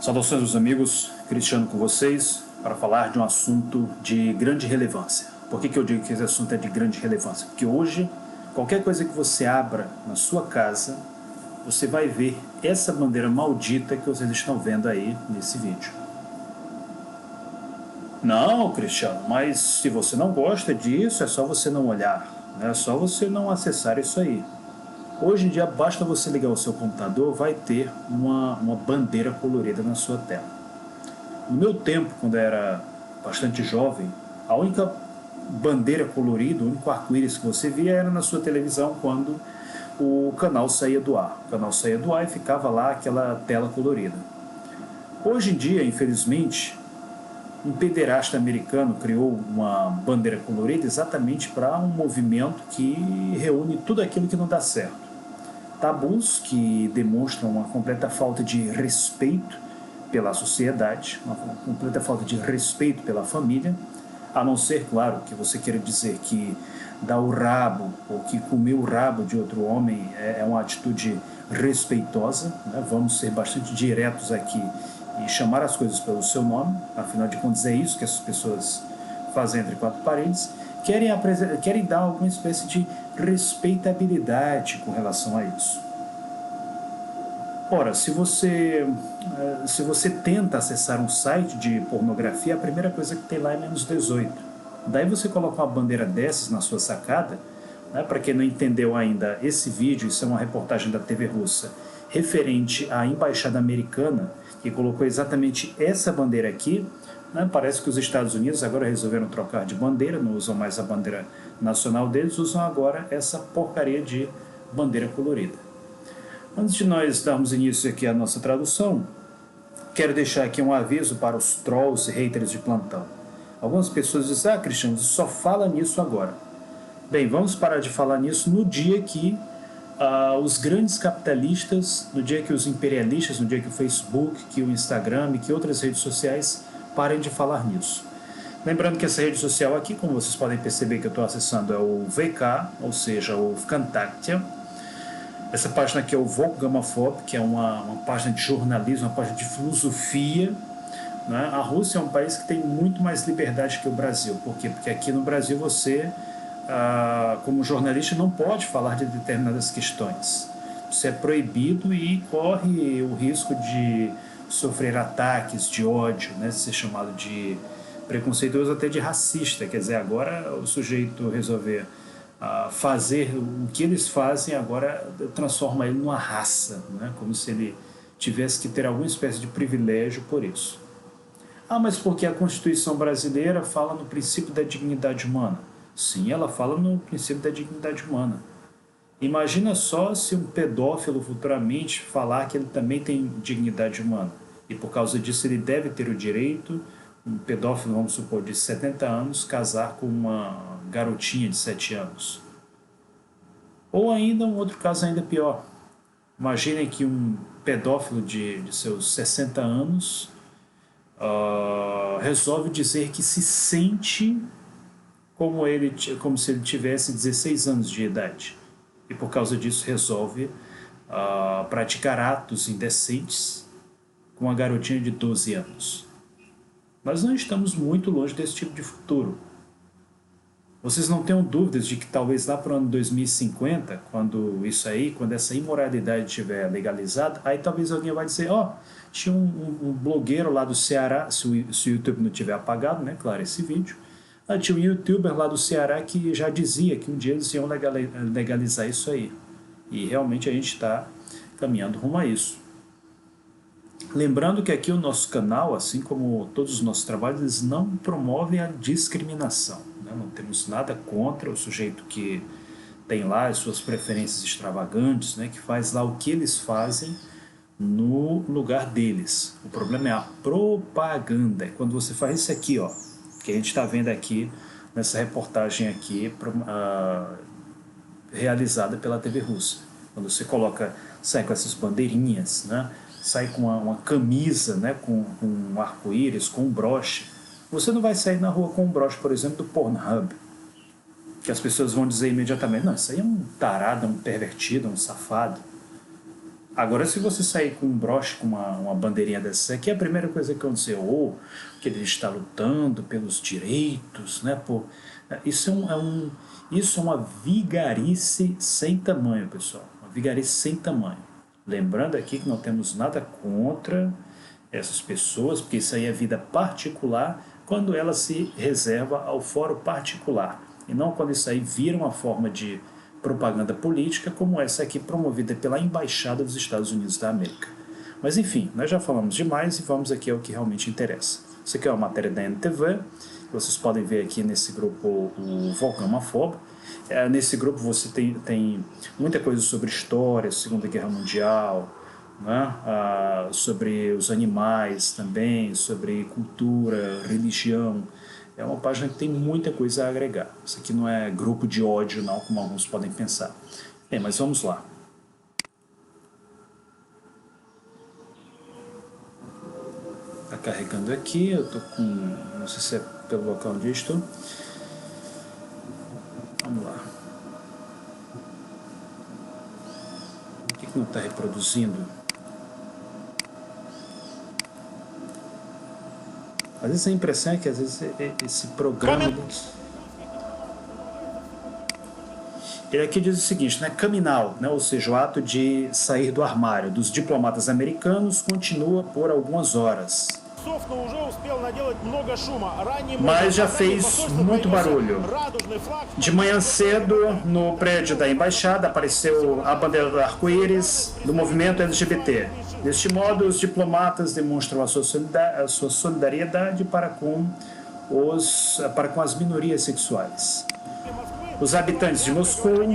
Saudações, meus amigos, Cristiano com vocês, para falar de um assunto de grande relevância. Por que eu digo que esse assunto é de grande relevância? Porque hoje, qualquer coisa que você abra na sua casa, você vai ver essa bandeira maldita que vocês estão vendo aí nesse vídeo. Não, Cristiano, mas se você não gosta disso, é só você não olhar, é só você não acessar isso aí. Hoje em dia, basta você ligar o seu computador, vai ter uma bandeira colorida na sua tela. No meu tempo, quando eu era bastante jovem, a única bandeira colorida, o único arco-íris que você via era na sua televisão quando o canal saía do ar. O canal saía do ar e ficava lá aquela tela colorida. Hoje em dia, infelizmente, um pederasta americano criou uma bandeira colorida exatamente para um movimento que reúne tudo aquilo que não dá certo. Tabus que demonstram uma completa falta de respeito pela sociedade, uma completa falta de respeito pela família, a não ser, claro, que você queira dizer que dar o rabo ou que comer o rabo de outro homem é uma atitude respeitosa, né? Vamos ser bastante diretos aqui e chamar as coisas pelo seu nome, afinal de contas é isso que essas pessoas fazem entre quatro paredes, querem dar alguma espécie de respeitabilidade com relação a isso. Ora, se você tenta acessar um site de pornografia, a primeira coisa que tem lá é -18. Daí você coloca uma bandeira dessas na sua sacada, né? Para quem não entendeu ainda, esse vídeo, isso é uma reportagem da TV russa, referente à embaixada americana, que colocou exatamente essa bandeira aqui, né? Parece que os Estados Unidos agora resolveram trocar de bandeira, não usam mais a bandeira nacional deles, usam agora essa porcaria de bandeira colorida. Antes de nós darmos início aqui à nossa tradução, quero deixar aqui um aviso para os trolls e haters de plantão. Algumas pessoas dizem, Cristiano, você só fala nisso agora. Bem, vamos parar de falar nisso no dia que os grandes capitalistas, no dia que os imperialistas, no dia que o Facebook, que o Instagram e que outras redes sociais parem de falar nisso. Lembrando que essa rede social aqui, como vocês podem perceber que eu estou acessando, é o VK, ou seja, o Vkontakte. Essa página aqui é o Volgamafop, que é uma página de jornalismo, uma página de filosofia. Né? A Rússia é um país que tem muito mais liberdade que o Brasil. Por quê? Porque aqui no Brasil você, como jornalista, não pode falar de determinadas questões. Você é proibido e corre o risco de sofrer ataques de ódio, né? Ser chamado de preconceituoso, até de racista. Quer dizer, agora o sujeito resolver fazer o que eles fazem, agora transforma ele numa raça, né? Como se ele tivesse que ter alguma espécie de privilégio por isso. Mas porque a Constituição brasileira fala no princípio da dignidade humana. Sim, ela fala no princípio da dignidade humana. Imagina só se um pedófilo futuramente falar que ele também tem dignidade humana. E por causa disso ele deve ter o direito, um pedófilo, vamos supor, de 70 anos, casar com uma garotinha de 7 anos. Ou ainda um outro caso ainda pior. Imaginem que um pedófilo de seus 60 anos resolve dizer que se sente como se ele tivesse 16 anos de idade. E por causa disso resolve praticar atos indecentes com uma garotinha de 12 anos. Nós não estamos muito longe desse tipo de futuro. Vocês não tenham dúvidas de que talvez lá para o ano 2050, quando essa imoralidade estiver legalizada, aí talvez alguém vai dizer, tinha um blogueiro lá do Ceará, se o YouTube não tiver apagado, né, claro, esse vídeo, tinha um youtuber lá do Ceará que já dizia que um dia eles iam legalizar isso aí. E realmente a gente está caminhando rumo a isso. Lembrando que aqui o nosso canal, assim como todos os nossos trabalhos, eles não promovem a discriminação. Né? Não temos nada contra o sujeito que tem lá as suas preferências extravagantes, né? Que faz lá o que eles fazem no lugar deles. O problema é a propaganda. É quando você faz isso aqui, que a gente está vendo aqui nessa reportagem aqui realizada pela TV russa. Quando você sai com essas bandeirinhas, né? Sai com uma camisa, né? com um arco-íris, com um broche. Você não vai sair na rua com um broche, por exemplo, do Pornhub, que as pessoas vão dizer imediatamente, não, isso aí é um tarado, um pervertido, um safado. Agora, se você sair com um broche, com uma bandeirinha dessa aqui, a primeira coisa que acontecer, ou que ele está lutando pelos direitos, né? Pô, isso isso é uma vigarice sem tamanho, pessoal. Uma vigarice sem tamanho. Lembrando aqui que não temos nada contra essas pessoas, porque isso aí é vida particular, quando ela se reserva ao fórum particular. E não quando isso aí vira uma forma de propaganda política como essa aqui promovida pela Embaixada dos Estados Unidos da América. Mas enfim, nós já falamos demais e vamos aqui ao que realmente interessa. Isso aqui é uma matéria da NTV, vocês podem ver aqui nesse grupo o Volcamafobo. Nesse grupo você tem muita coisa sobre história, Segunda Guerra Mundial, né? Sobre os animais também, sobre cultura, religião. É uma página que tem muita coisa a agregar. Isso aqui não é grupo de ódio, não, como alguns podem pensar. Bem, mas vamos lá. Está carregando aqui, eu estou com... não sei se é pelo local onde eu estou. Vamos lá. Por que não está reproduzindo? Às vezes a impressão é que às vezes esse programa... Ele aqui diz o seguinte, né? Coming out, né? Ou seja, o ato de sair do armário dos diplomatas americanos continua por algumas horas. Mas já fez muito barulho. De manhã cedo, no prédio da embaixada, apareceu a bandeira do arco-íris do movimento LGBT. Deste modo, os diplomatas demonstram a sua solidariedade para com as minorias sexuais. Os habitantes de Moscou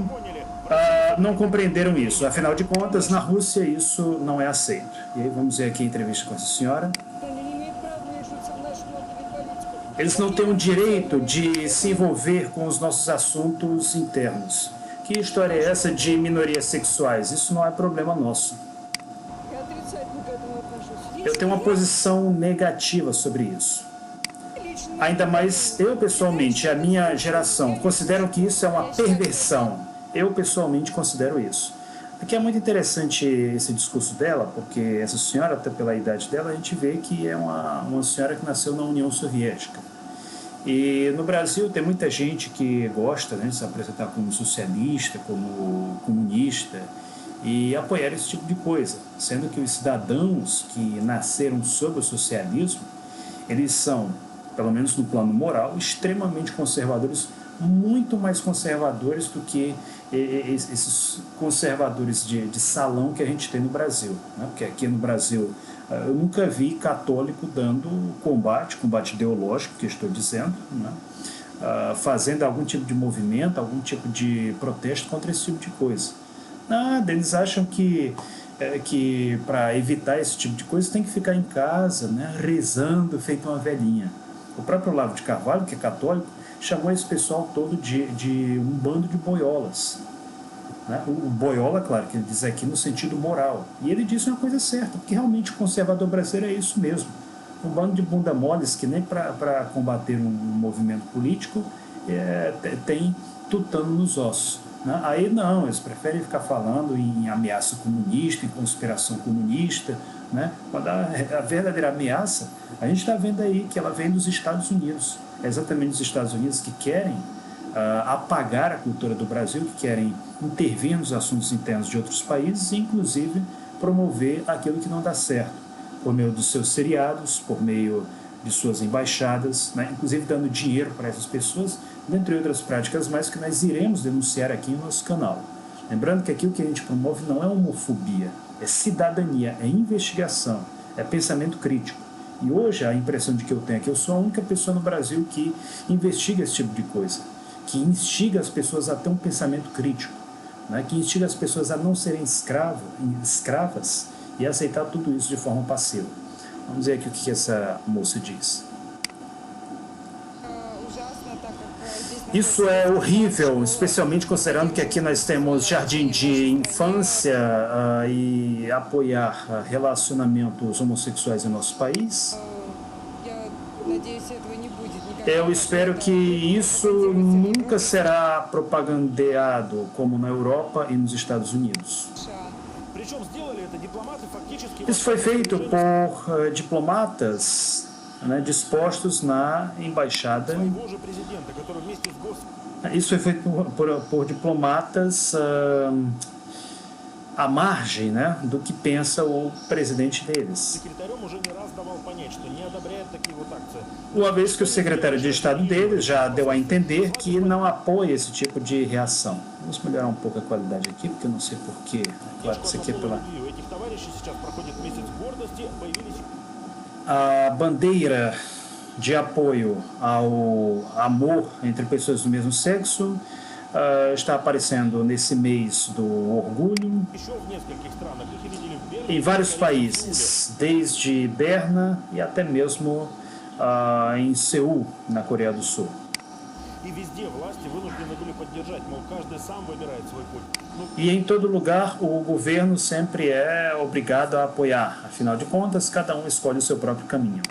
não compreenderam isso. Afinal de contas, na Rússia isso não é aceito. E aí vamos ver aqui a entrevista com essa senhora. Eles não têm o direito de se envolver com os nossos assuntos internos. Que história é essa de minorias sexuais? Isso não é problema nosso. Eu tenho uma posição negativa sobre isso. Ainda mais eu pessoalmente, a minha geração, considero que isso é uma perversão. Eu pessoalmente considero isso. Aqui é muito interessante esse discurso dela, porque essa senhora, até pela idade dela, a gente vê que é uma senhora que nasceu na União Soviética. E no Brasil tem muita gente que gosta, né, de se apresentar como socialista, como comunista, e apoiar esse tipo de coisa, sendo que os cidadãos que nasceram sob o socialismo, eles são, pelo menos no plano moral, extremamente conservadores, muito mais conservadores do que esses conservadores de salão que a gente tem no Brasil, né? Porque aqui no Brasil eu nunca vi católico dando combate ideológico, que estou dizendo, né? Fazendo algum tipo de movimento, algum tipo de protesto contra esse tipo de coisa. Nada, eles acham que para evitar esse tipo de coisa tem que ficar em casa, né, rezando, feito uma velhinha. O próprio Olavo de Carvalho, que é católico, chamou esse pessoal todo de um bando de boiolas. Né? O boiola, claro, que ele diz aqui no sentido moral. E ele disse uma coisa certa, porque realmente o conservador brasileiro é isso mesmo. Um bando de bunda moles que nem para combater um movimento político tem tutano nos ossos. Né? Aí não, eles preferem ficar falando em ameaça comunista, em conspiração comunista, né? Quando a verdadeira ameaça, a gente está vendo aí que ela vem dos Estados Unidos. É exatamente os Estados Unidos que querem apagar a cultura do Brasil, que querem intervir nos assuntos internos de outros países e, inclusive, promover aquilo que não dá certo, por meio dos seus seriados, por meio de suas embaixadas, né? Inclusive dando dinheiro para essas pessoas, dentre outras práticas mais que nós iremos denunciar aqui no nosso canal. Lembrando que aquilo que a gente promove não é homofobia, é cidadania, é investigação, é pensamento crítico. E hoje a impressão de que eu tenho é que eu sou a única pessoa no Brasil que investiga esse tipo de coisa, que instiga as pessoas a ter um pensamento crítico, né? Que instiga as pessoas a não serem escravas e aceitar tudo isso de forma passiva. Vamos ver aqui o que essa moça diz. Isso é horrível, especialmente considerando que aqui nós temos jardim de infância e apoiar relacionamentos homossexuais em nosso país. Eu espero que isso nunca será propagandeado como na Europa e nos Estados Unidos. Isso foi feito por diplomatas, né, dispostos na embaixada. Isso foi feito por diplomatas à margem, né, do que pensa o presidente deles. Uma vez que o secretário de Estado deles já deu a entender que não apoia esse tipo de reação. Vamos melhorar um pouco a qualidade aqui, porque eu não sei porquê. Claro que isso aqui é pela... A bandeira de apoio ao amor entre pessoas do mesmo sexo está aparecendo nesse mês do orgulho em vários países, desde Berna e até mesmo em Seul, na Coreia do Sul. E em todo lugar o governo sempre é obrigado a apoiar, afinal de contas, cada um escolhe o seu próprio caminho.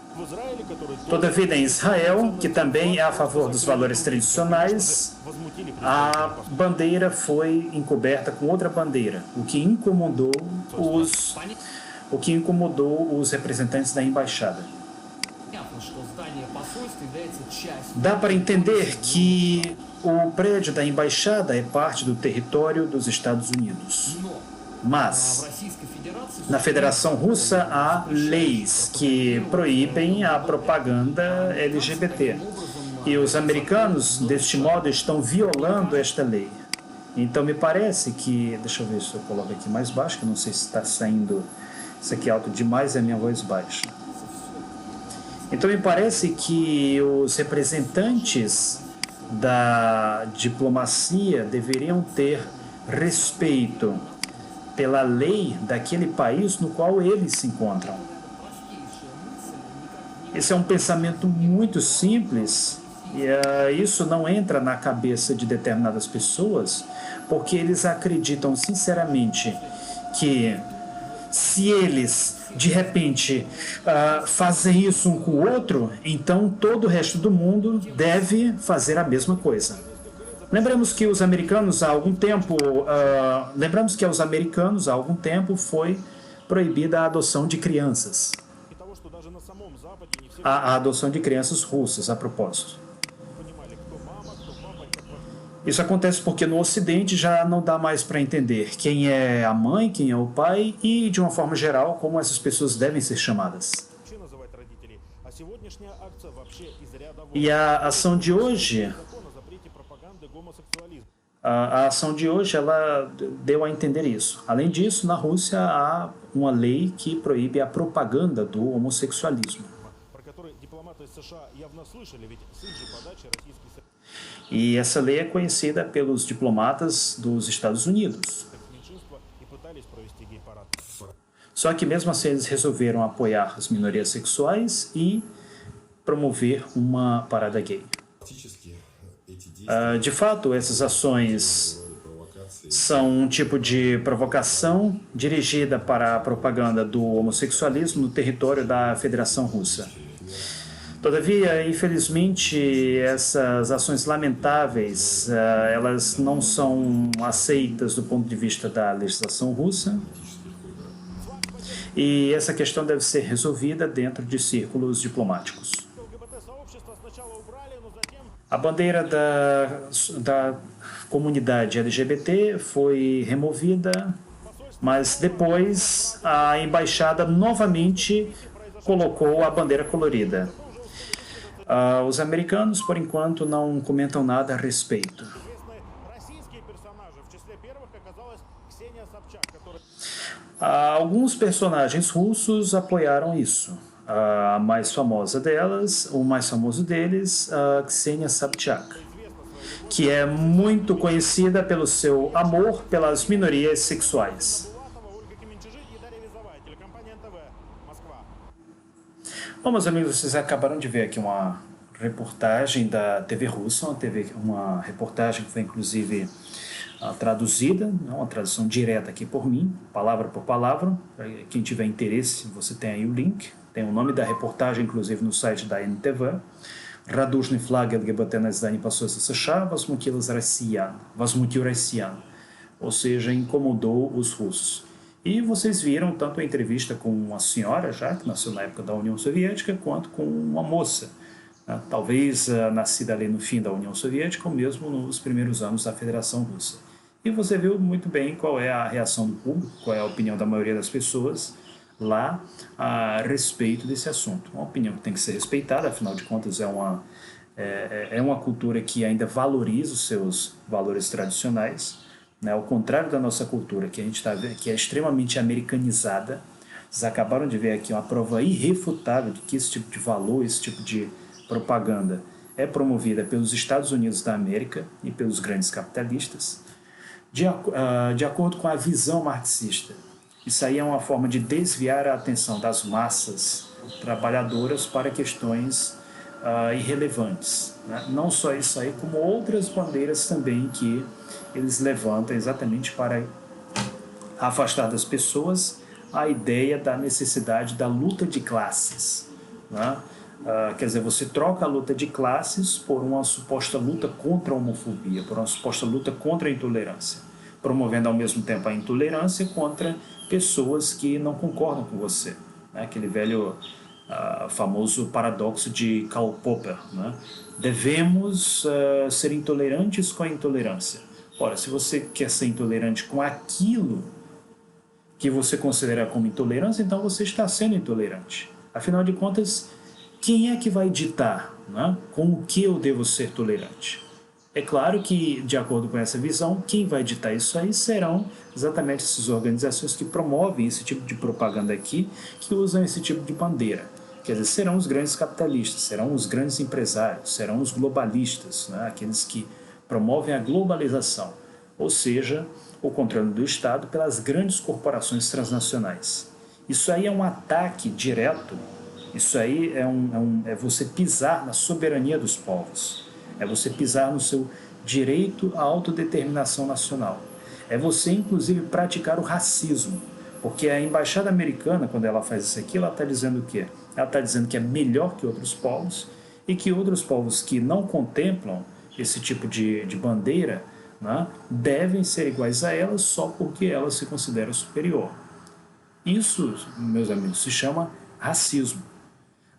Todavia, em Israel, que também é a favor dos valores tradicionais, a bandeira foi encoberta com outra bandeira, o que incomodou os representantes da embaixada. Dá para entender que o prédio da embaixada é parte do território dos Estados Unidos. Mas, na Federação Russa, há leis que proíbem a propaganda LGBT. E os americanos, deste modo, estão violando esta lei. Então, me parece que... Deixa eu ver se eu coloco aqui mais baixo, que eu não sei se está saindo... Isso aqui é alto demais e a minha voz baixa. Então, me parece que os representantes da diplomacia deveriam ter respeito pela lei daquele país no qual eles se encontram. Esse é um pensamento muito simples e isso não entra na cabeça de determinadas pessoas, porque eles acreditam sinceramente que se eles de repente fazem isso um com o outro, então todo o resto do mundo deve fazer a mesma coisa. Lembramos que aos americanos há algum tempo foi proibida a adoção de crianças. A adoção de crianças russas, a propósito. Isso acontece porque no Ocidente já não dá mais para entender quem é a mãe, quem é o pai e, de uma forma geral, como essas pessoas devem ser chamadas. E a ação de hoje, ela deu a entender isso. Além disso, na Rússia há uma lei que proíbe a propaganda do homossexualismo. E essa lei é conhecida pelos diplomatas dos Estados Unidos. Só que mesmo assim eles resolveram apoiar as minorias sexuais e promover uma parada gay. De fato, essas ações são um tipo de provocação dirigida para a propaganda do homossexualismo no território da Federação Russa. Todavia, infelizmente, essas ações lamentáveis, elas não são aceitas do ponto de vista da legislação russa e essa questão deve ser resolvida dentro de círculos diplomáticos. A bandeira da comunidade LGBT foi removida, mas depois a embaixada novamente colocou a bandeira colorida. Os americanos, por enquanto, não comentam nada a respeito. Alguns personagens russos apoiaram isso. A mais famosa delas, o mais famoso deles, a Ksenia Sobchak, que é muito conhecida pelo seu amor pelas minorias sexuais. Bom, meus amigos, vocês acabaram de ver aqui uma reportagem da TV russa, uma reportagem que foi inclusive traduzida, uma tradução direta aqui por mim, palavra por palavra. Quem tiver interesse, você tem aí o link, tem o nome da reportagem, inclusive no site da NTV. Радужный флаг ЛГБТ на здании посольства США возмутил россиян, ou seja, incomodou os russos. E vocês viram tanto a entrevista com uma senhora, já que nasceu na época da União Soviética, quanto com uma moça, né, talvez nascida ali no fim da União Soviética ou mesmo nos primeiros anos da Federação Russa. E você viu muito bem qual é a reação do público, qual é a opinião da maioria das pessoas lá a respeito desse assunto. Uma opinião que tem que ser respeitada, afinal de contas é uma cultura que ainda valoriza os seus valores tradicionais, né? Ao contrário da nossa cultura, que a gente está vendo que é extremamente americanizada. Vocês acabaram de ver aqui uma prova irrefutável de que esse tipo de valor, esse tipo de propaganda é promovida pelos Estados Unidos da América e pelos grandes capitalistas, de acordo com a visão marxista. Isso aí é uma forma de desviar a atenção das massas trabalhadoras para questões irrelevantes, né? Não só isso aí, como outras bandeiras também que eles levantam exatamente para afastar das pessoas a ideia da necessidade da luta de classes, né? Quer dizer, você troca a luta de classes por uma suposta luta contra a homofobia, por uma suposta luta contra a intolerância, promovendo ao mesmo tempo a intolerância contra pessoas que não concordam com você, né? Aquele velho famoso paradoxo de Karl Popper, né? Devemos ser intolerantes com a intolerância. Ora, se você quer ser intolerante com aquilo que você considera como intolerância, então você está sendo intolerante. Afinal de contas, quem é que vai ditar, né, com o que eu devo ser tolerante? É claro que, de acordo com essa visão, quem vai ditar isso aí serão exatamente essas organizações que promovem esse tipo de propaganda aqui, que usam esse tipo de bandeira. Quer dizer, serão os grandes capitalistas, serão os grandes empresários, serão os globalistas, né, aqueles que promovem a globalização, ou seja, o controle do Estado pelas grandes corporações transnacionais. Isso aí é um ataque direto, isso aí é você pisar na soberania dos povos, é você pisar no seu direito à autodeterminação nacional, é você inclusive praticar o racismo, porque a embaixada americana, quando ela faz isso aqui, ela está dizendo o quê? Ela está dizendo que é melhor que outros povos e que outros povos que não contemplam esse tipo de bandeira, né, devem ser iguais a ela só porque ela se considera superior. Isso, meus amigos, se chama racismo.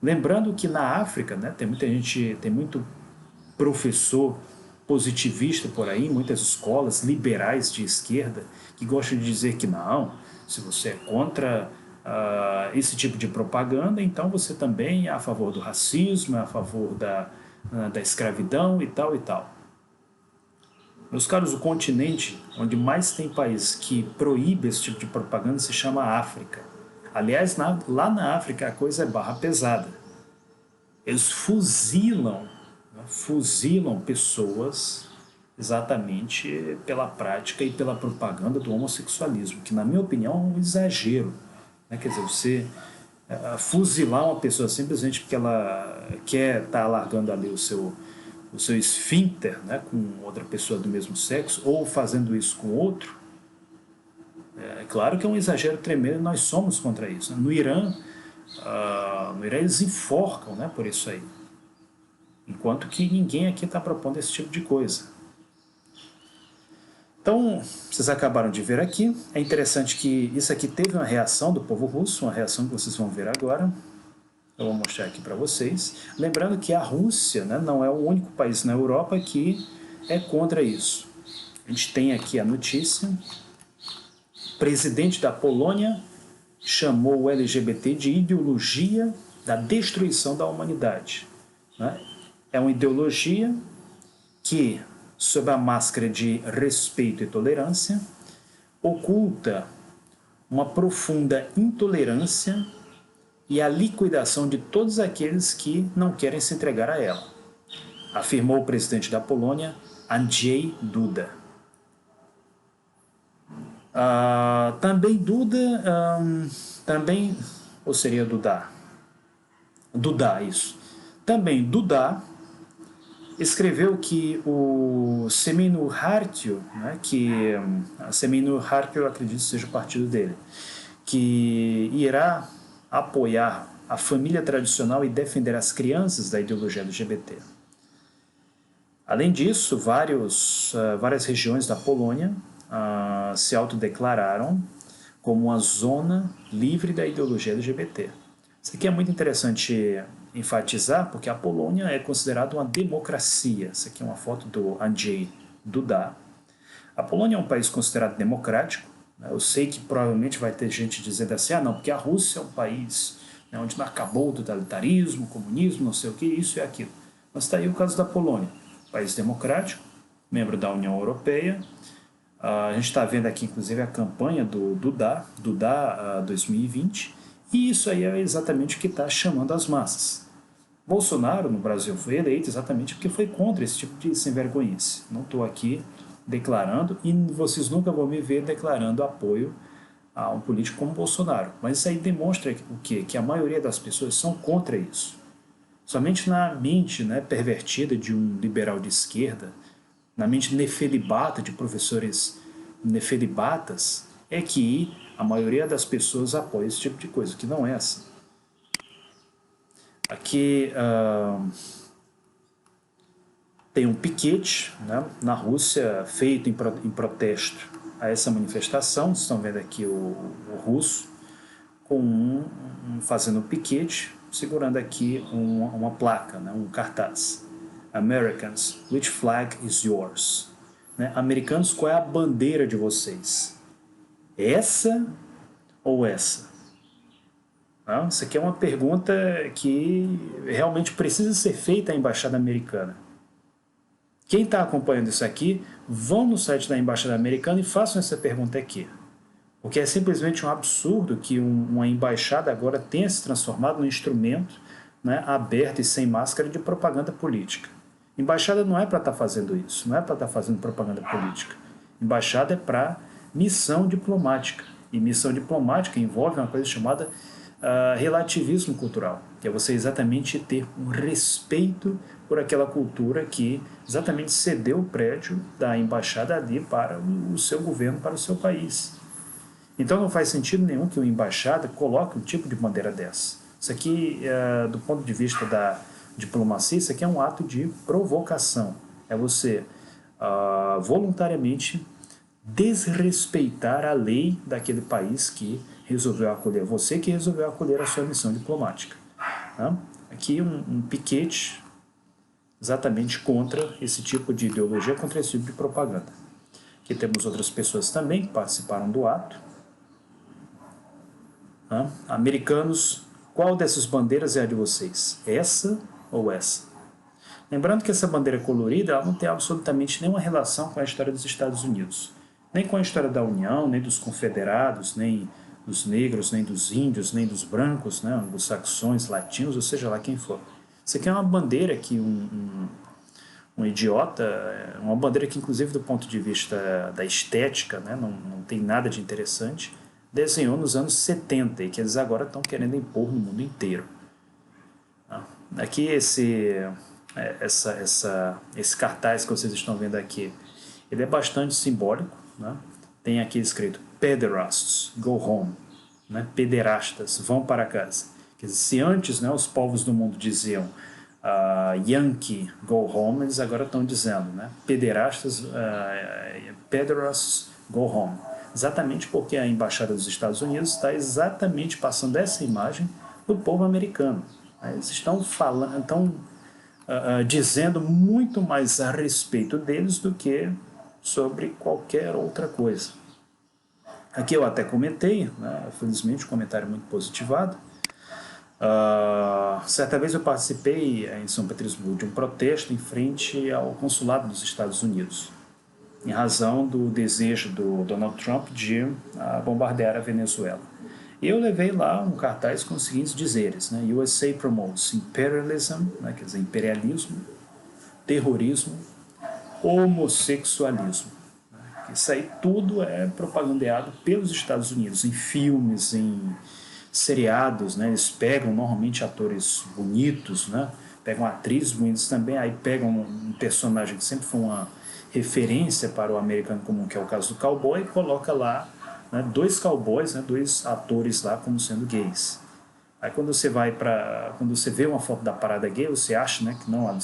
Lembrando que na África, né, tem muita gente, tem muito professor positivista por aí, muitas escolas liberais de esquerda que gostam de dizer que não, se você é contra esse tipo de propaganda, então você também é a favor do racismo, é a favor da escravidão e tal e tal. Meus caros, o continente onde mais tem países que proíbe esse tipo de propaganda se chama África. Aliás, lá na África a coisa é barra pesada. Eles fuzilam pessoas exatamente pela prática e pela propaganda do homossexualismo, que na minha opinião é um exagero, né? Quer dizer, você fuzilar uma pessoa simplesmente porque ela quer estar alargando ali o seu esfíncter, né, com outra pessoa do mesmo sexo, ou fazendo isso com outro, é claro que é um exagero tremendo e nós somos contra isso. No Irã eles enforcam, né, por isso aí, enquanto que ninguém aqui está propondo esse tipo de coisa. Então, vocês acabaram de ver aqui, é interessante que isso aqui teve uma reação do povo russo, uma reação que vocês vão ver agora. Eu vou mostrar aqui para vocês. Lembrando que a Rússia, né, não é o único país na Europa que é contra isso. A gente tem aqui a notícia. O presidente da Polônia chamou o LGBT de ideologia da destruição da humanidade, né? É uma ideologia que, sob a máscara de respeito e tolerância, oculta uma profunda intolerância e a liquidação de todos aqueles que não querem se entregar a ela, afirmou o presidente da Polônia, Andrzej Duda. Também Duda, ou seria Dudá? Dudá, isso. Também Dudá escreveu que o Seminu Hartio, né, que a Seminu Hartio, eu acredito que seja o partido dele, que irá apoiar a família tradicional e defender as crianças da ideologia LGBT. Além disso, várias regiões da Polônia se autodeclararam como uma zona livre da ideologia LGBT. Isso aqui é muito interessante enfatizar, porque a Polônia é considerada uma democracia. Isso aqui é uma foto do Andrzej Duda. A Polônia é um país considerado democrático. Eu sei que provavelmente vai ter gente dizendo assim, não, porque a Rússia é um país, né, onde não acabou o totalitarismo, o comunismo, não sei o que, isso e aquilo. Mas está aí o caso da Polônia, país democrático, membro da União Europeia. A gente está vendo aqui, inclusive, a campanha do Duda 2020, e isso aí é exatamente o que está chamando as massas. Bolsonaro, no Brasil, foi eleito exatamente porque foi contra esse tipo de sem-vergonhice. Não estou aqui declarando, e vocês nunca vão me ver declarando apoio a um político como Bolsonaro. Mas isso aí demonstra o quê? Que a maioria das pessoas são contra isso. Somente na mente, né, pervertida de um liberal de esquerda, na mente nefelibata de professores nefelibatas, é que a maioria das pessoas apoia esse tipo de coisa, que não é assim. Aqui tem um piquete, né, na Rússia feito em protesto a essa manifestação. Vocês estão vendo aqui o russo com fazendo um piquete, segurando aqui uma placa, né, um cartaz. Americans, which flag is yours? Né? Americanos, qual é a bandeira de vocês? Essa ou essa? Não, isso aqui é uma pergunta que realmente precisa ser feita à Embaixada Americana. Quem está acompanhando isso aqui, vão no site da Embaixada Americana e façam essa pergunta aqui. Porque é simplesmente um absurdo que uma embaixada agora tenha se transformado num instrumento, né, aberto e sem máscara de propaganda política. Embaixada não é para estar fazendo isso, não é para estar fazendo propaganda política. Embaixada é para missão diplomática. E missão diplomática envolve uma coisa chamada relativismo cultural, que é você exatamente ter um respeito por aquela cultura que exatamente cedeu o prédio da embaixada ali para o seu governo, para o seu país. Então não faz sentido nenhum que uma embaixada coloque um tipo de bandeira dessa. Isso aqui, do ponto de vista da diplomacia, isso aqui é um ato de provocação. É você voluntariamente desrespeitar a lei daquele país que resolveu acolher você, que resolveu acolher a sua missão diplomática. Aqui um piquete exatamente contra esse tipo de ideologia, contra esse tipo de propaganda. Aqui temos outras pessoas também que participaram do ato. Americanos, qual dessas bandeiras é a de vocês? Essa ou essa? Lembrando que essa bandeira colorida ela não tem absolutamente nenhuma relação com a história dos Estados Unidos. Nem com a história da União, nem dos confederados, nem dos negros, nem dos índios, nem dos brancos, né, dos saxões, latinos, ou seja lá quem for. Isso aqui é uma bandeira que um idiota, uma bandeira que inclusive do ponto de vista da estética, né, não tem nada de interessante, desenhou nos anos 70 e que eles agora estão querendo impor no mundo inteiro. Aqui esse cartaz que vocês estão vendo aqui, ele é bastante simbólico, né? Tem aqui escrito Pederasts, go home, né? Pederastas, vão para casa. Quer dizer, se antes, né, os povos do mundo diziam Yankee, go home, eles agora estão dizendo, né, Pederastas, Pederasts, go home. Exatamente porque a Embaixada dos Estados Unidos está exatamente passando essa imagem para o povo americano. Eles estão falando, dizendo muito mais a respeito deles do que sobre qualquer outra coisa. Aqui eu até comentei, né, felizmente um comentário muito positivado. Certa vez eu participei em São Petersburgo de um protesto em frente ao consulado dos Estados Unidos, em razão do desejo do Donald Trump de bombardear a Venezuela. E eu levei lá um cartaz com os seguintes dizeres, né? USA promotes imperialism, né, quer dizer, imperialismo, terrorismo, homossexualismo. Isso aí tudo é propagandeado pelos Estados Unidos, em filmes, em seriados, né? Eles pegam normalmente atores bonitos, né? Pegam atrizes bonitas também, aí pegam um personagem que sempre foi uma referência para o americano comum, que é o caso do cowboy, e coloca lá, né, dois cowboys, né, dois atores lá como sendo gays. Aí quando você quando você vê uma foto da parada gay, você acha, né, que não,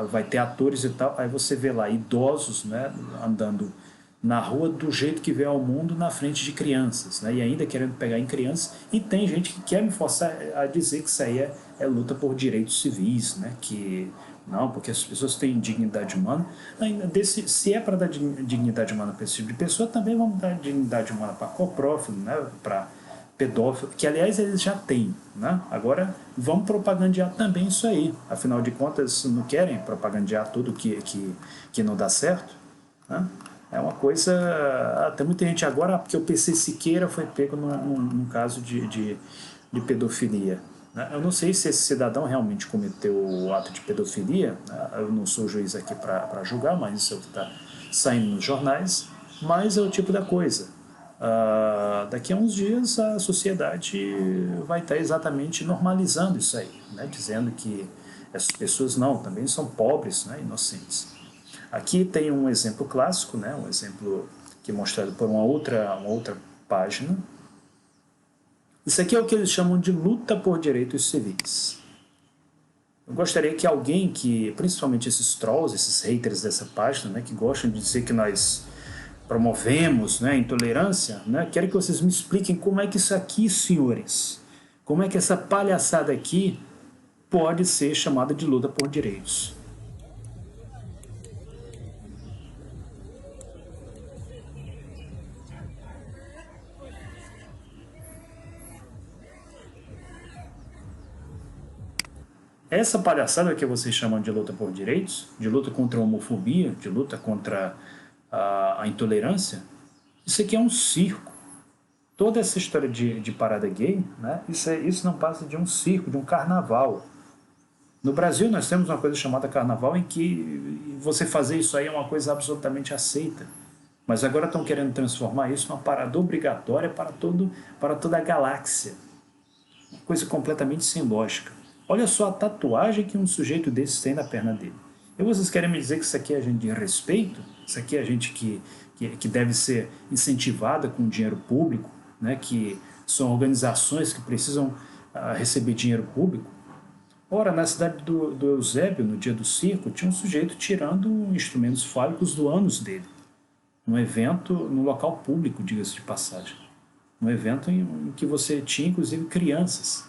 vai ter atores e tal, aí você vê lá idosos, né, andando na rua do jeito que vê ao mundo na frente de crianças, né? E ainda querendo pegar em crianças, e tem gente que quer me forçar a dizer que isso aí é luta por direitos civis, né? Que não, porque as pessoas têm dignidade humana. Ainda se é para dar dignidade humana para esse tipo de pessoa, também vamos dar dignidade humana para coprófilo, né? Para pedófilo, que aliás eles já têm, né? Agora vamos propagandear também isso aí. Afinal de contas, não querem propagandear tudo que não dá certo, né? É uma coisa. Tem muita gente agora, porque o PC Siqueira foi pego num caso de pedofilia, né? Eu não sei se esse cidadão realmente cometeu o ato de pedofilia, né? Eu não sou juiz aqui para julgar, mas isso é o que está saindo nos jornais. Mas é o tipo da coisa. Daqui a uns dias a sociedade vai estar exatamente normalizando isso aí, né? Dizendo que essas pessoas não, também são pobres, né? Inocentes. Aqui tem um exemplo clássico, né? Um exemplo que é mostrado por uma outra página. Isso aqui é o que eles chamam de luta por direitos civis. Eu gostaria que alguém que, principalmente esses trolls, esses haters dessa página, né, que gostam de dizer que nós promovemos, né, intolerância, né, quero que vocês me expliquem como é que isso aqui, senhores, como é que essa palhaçada aqui pode ser chamada de luta por direitos. Essa palhaçada que vocês chamam de luta por direitos, de luta contra a homofobia, de luta contra a intolerância, isso aqui é um circo. Toda essa história de parada gay, né, isso não passa de um circo, de um carnaval. No Brasil nós temos uma coisa chamada carnaval em que você fazer isso aí é uma coisa absolutamente aceita. Mas agora estão querendo transformar isso numa parada obrigatória para toda a galáxia. Uma coisa completamente sem lógica. Olha só a tatuagem que um sujeito desse tem na perna dele. E vocês querem me dizer que isso aqui é gente de respeito? Isso aqui é gente que deve ser incentivada com dinheiro público, né? Que são organizações que precisam receber dinheiro público? Ora, na cidade do Eusébio, no dia do circo, tinha um sujeito tirando instrumentos fálicos do ânus dele. Num evento, num local público, diga-se de passagem. Um evento em que você tinha, inclusive, crianças.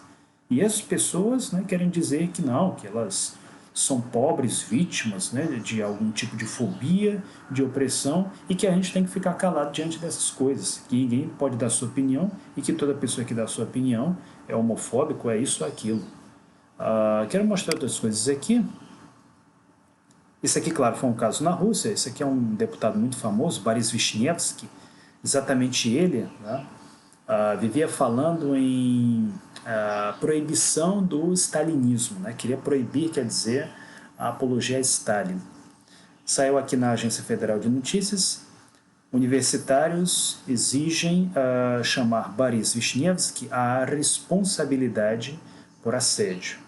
E essas pessoas, né, querem dizer que não, que elas são pobres vítimas, né, de algum tipo de fobia, de opressão, e que a gente tem que ficar calado diante dessas coisas. Que ninguém pode dar sua opinião e que toda pessoa que dá sua opinião é homofóbico, é isso ou aquilo. Quero mostrar outras coisas aqui. Esse aqui, claro, foi um caso na Rússia. Esse aqui é um deputado muito famoso, Boris Vishnevsky. Exatamente ele, né, vivia falando em proibição do stalinismo, né? Queria proibir, quer dizer, a apologia a Stalin. Saiu aqui na Agência Federal de Notícias. Universitários exigem chamar Boris Vishnevsky à responsabilidade por assédio.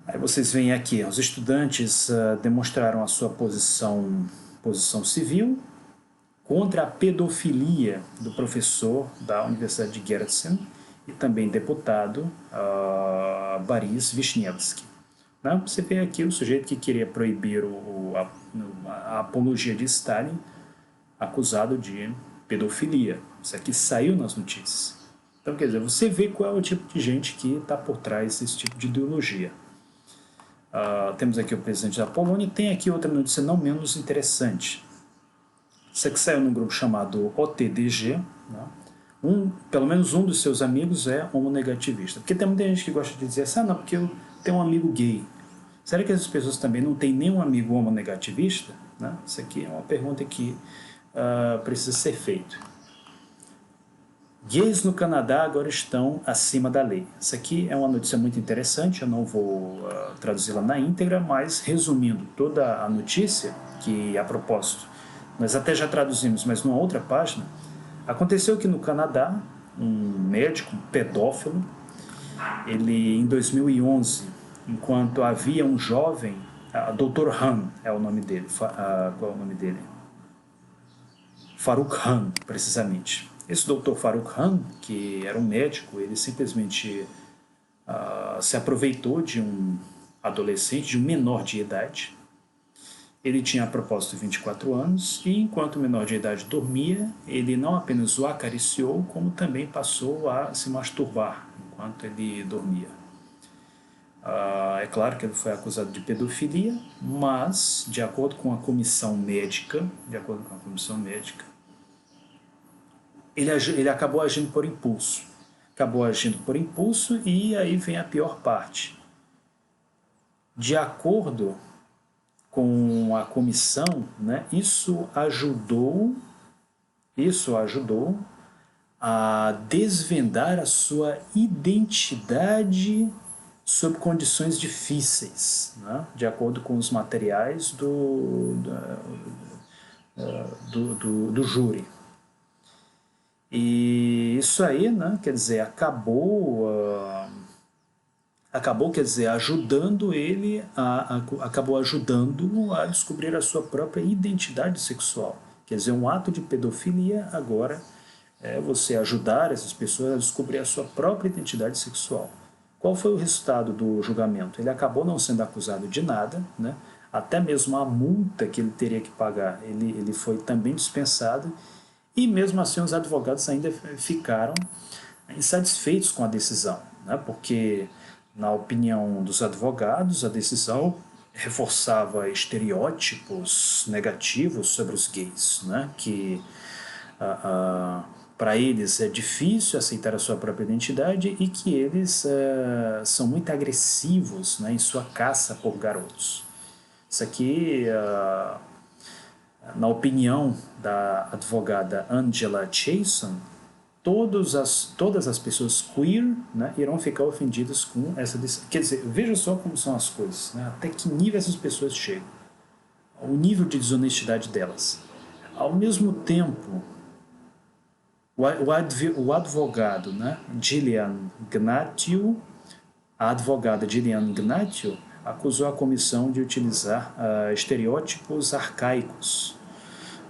Aí vocês veem aqui, os estudantes demonstraram a sua posição civil contra a pedofilia do professor da Universidade de Gerasim e também deputado Boris Vishnevsky. Né? Você vê aqui o sujeito que queria proibir a apologia de Stalin, acusado de pedofilia. Isso aqui saiu nas notícias. Então, quer dizer, você vê qual é o tipo de gente que está por trás desse tipo de ideologia. Temos aqui o presidente da Polônia e tem aqui outra notícia não menos interessante. Isso aqui saiu num grupo chamado OTDG, né? Pelo menos um dos seus amigos é homonegativista. Porque tem muita gente que gosta de dizer assim, não, porque eu tenho um amigo gay. Será que essas pessoas também não têm nenhum amigo homonegativista? Né? Isso aqui é uma pergunta que precisa ser feita. Gays no Canadá agora estão acima da lei. Isso aqui é uma notícia muito interessante, eu não vou traduzi-la na íntegra, mas resumindo toda a notícia, que a propósito, nós até já traduzimos, mas numa outra página, aconteceu que no Canadá, um médico, um pedófilo, ele em 2011, enquanto havia um jovem, Dr. Han é o nome dele, qual é o nome dele? Faruk Han, precisamente. Esse Dr. Faruk Han, que era um médico, ele simplesmente se aproveitou de um adolescente, de um menor de idade, Ele tinha a propósito 24 anos e, enquanto o menor de idade dormia, ele não apenas o acariciou, como também passou a se masturbar enquanto ele dormia. É claro que ele foi acusado de pedofilia, mas, de acordo com a comissão médica, ele acabou agindo por impulso. Acabou agindo por impulso e aí vem a pior parte. De acordo com a comissão, né, isso ajudou a desvendar a sua identidade sob condições difíceis, né, de acordo com os materiais do júri. E isso aí, né, quer dizer, acabou, quer dizer, ajudando ele, acabou ajudando a descobrir a sua própria identidade sexual. Quer dizer, um ato de pedofilia agora é você ajudar essas pessoas a descobrir a sua própria identidade sexual. Qual foi o resultado do julgamento? Ele acabou não sendo acusado de nada, né? Até mesmo a multa que ele teria que pagar, ele foi também dispensado, e mesmo assim os advogados ainda ficaram insatisfeitos com a decisão, né? Porque, na opinião dos advogados, a decisão reforçava estereótipos negativos sobre os gays, né? Que para eles é difícil aceitar a sua própria identidade e que eles são muito agressivos, né, em sua caça por garotos. Isso aqui, na opinião da advogada Angela Chason, todas as pessoas queer, né, irão ficar ofendidas com essa decisão. Quer dizer, veja só como são as coisas, né, até que nível essas pessoas chegam, o nível de desonestidade delas. Ao mesmo tempo, o advogado, né, a advogada Gillian Gnatio acusou a comissão de utilizar estereótipos arcaicos,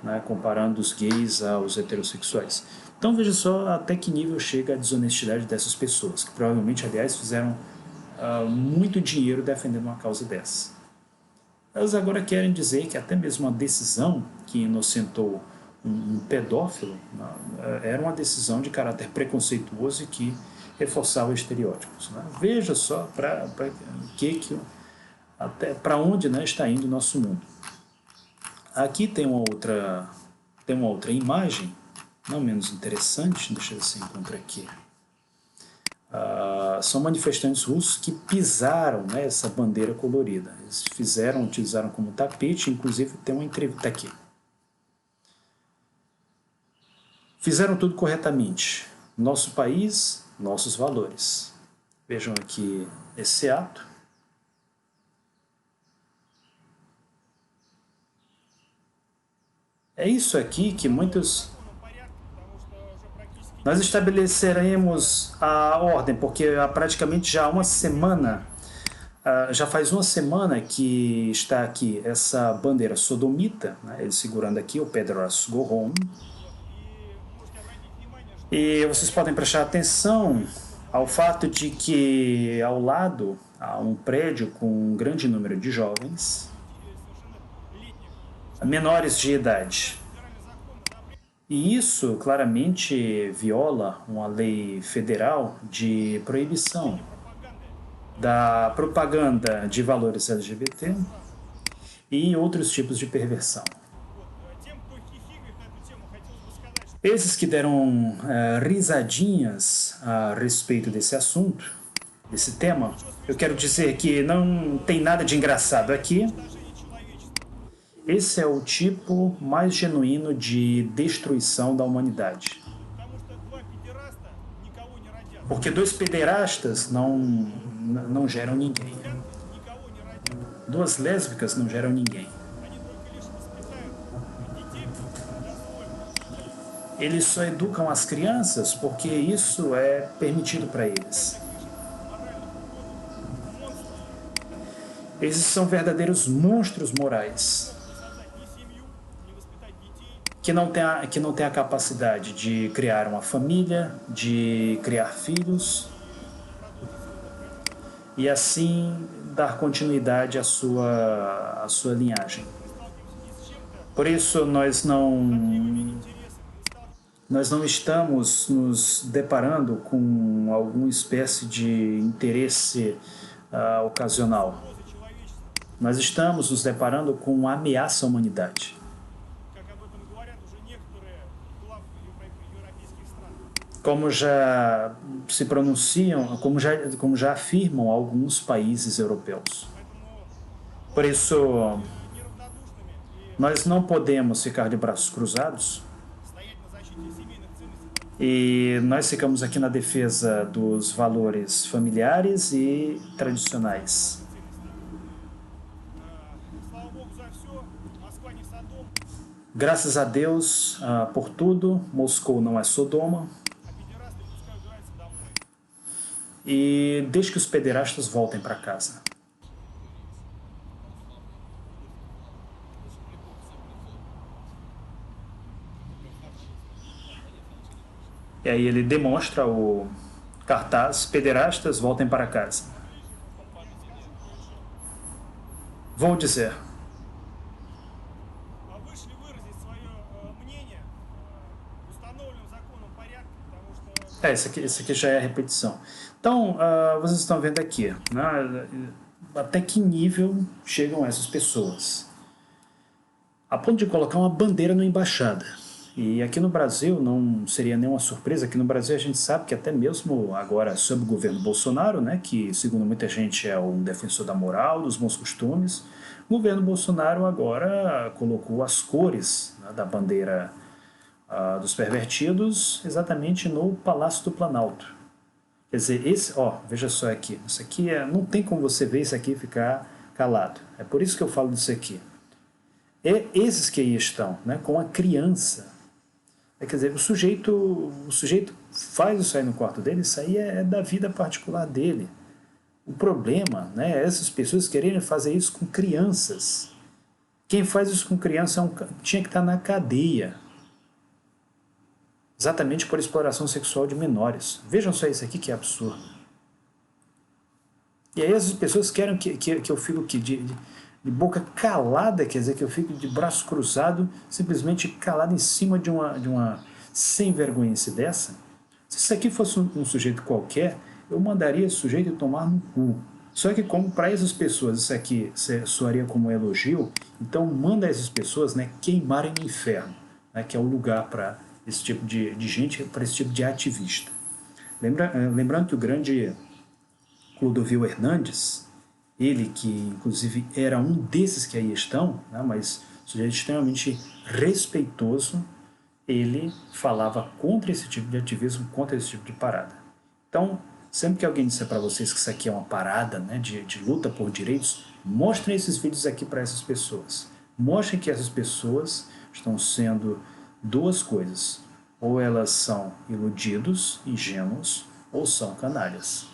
né, comparando os gays aos heterossexuais. Então veja só até que nível chega a desonestidade dessas pessoas, que provavelmente, aliás, fizeram muito dinheiro defendendo uma causa dessa. Elas agora querem dizer que até mesmo a decisão que inocentou um pedófilo era uma decisão de caráter preconceituoso e que reforçava estereótipos, né? Veja só para onde, né, está indo o nosso mundo. Aqui tem uma outra imagem, não menos interessante, deixa eu ver se eu encontro aqui. São manifestantes russos que pisaram, né, essa bandeira colorida. Eles utilizaram como tapete, inclusive tem uma entrevista aqui. Fizeram tudo corretamente. Nosso país, nossos valores. Vejam aqui esse ato. É isso aqui que muitos... Nós estabeleceremos a ordem, porque há praticamente já uma semana, já faz uma semana que está aqui essa bandeira sodomita, né, ele segurando aqui o Pedras Go Home. E vocês podem prestar atenção ao fato de que ao lado há um prédio com um grande número de jovens, menores de idade. E isso claramente viola uma lei federal de proibição da propaganda de valores LGBT e outros tipos de perversão. Esses que deram risadinhas a respeito desse assunto, desse tema, eu quero dizer que não tem nada de engraçado aqui. Esse é o tipo mais genuíno de destruição da humanidade. Porque dois pederastas não geram ninguém. Duas lésbicas não geram ninguém. Eles só educam as crianças porque isso é permitido para eles. Esses são verdadeiros monstros morais que não têm a capacidade de criar uma família, de criar filhos e assim dar continuidade à sua linhagem. Por isso nós não estamos nos deparando com alguma espécie de interesse ocasional. Nós estamos nos deparando com uma ameaça à humanidade. Como já se pronunciam, como já afirmam alguns países europeus. Por isso, nós não podemos ficar de braços cruzados e nós ficamos aqui na defesa dos valores familiares e tradicionais. Graças a Deus por tudo, Moscou não é Sodoma. E deixe que os pederastas voltem para casa. E aí ele demonstra o cartaz: pederastas, voltem para casa. Vou dizer. Isso aqui já é a repetição. Então, vocês estão vendo aqui, né, até que nível chegam essas pessoas. A ponto de colocar uma bandeira na embaixada. E aqui no Brasil não seria nenhuma surpresa. Aqui no Brasil a gente sabe que até mesmo agora sob o governo Bolsonaro, né, que segundo muita gente é um defensor da moral, dos bons costumes, o governo Bolsonaro agora colocou as cores, né, da bandeira dos pervertidos exatamente no Palácio do Planalto. Quer dizer, veja só aqui, isso aqui não tem como você ver isso aqui e ficar calado. É por isso que eu falo disso aqui. É esses que aí estão, né, com a criança. Quer dizer, o sujeito faz isso aí no quarto dele, isso aí é da vida particular dele. O problema, né, é essas pessoas quererem fazer isso com crianças. Quem faz isso com criança tinha que estar na cadeia. Exatamente por exploração sexual de menores. Vejam só isso aqui que é absurdo. E aí as pessoas querem que eu fique aqui de boca calada, quer dizer, que eu fique de braço cruzado, simplesmente calado em cima de uma sem vergonhice dessa. Se isso aqui fosse um sujeito qualquer, eu mandaria esse sujeito tomar no cu. Só que como para essas pessoas isso aqui soaria como um elogio, então manda essas pessoas, né, queimarem no inferno, né, que é o lugar para esse tipo de gente, para esse tipo de ativista. Lembrando que o grande Clodovil Hernandes, ele que inclusive era um desses que aí estão, né, mas sujeito extremamente respeitoso, ele falava contra esse tipo de ativismo, contra esse tipo de parada. Então, sempre que alguém disser para vocês que isso aqui é uma parada, né, de luta por direitos, mostrem esses vídeos aqui para essas pessoas. Mostrem que essas pessoas estão sendo duas coisas: ou elas são iludidos, ingênuos, ou são canalhas.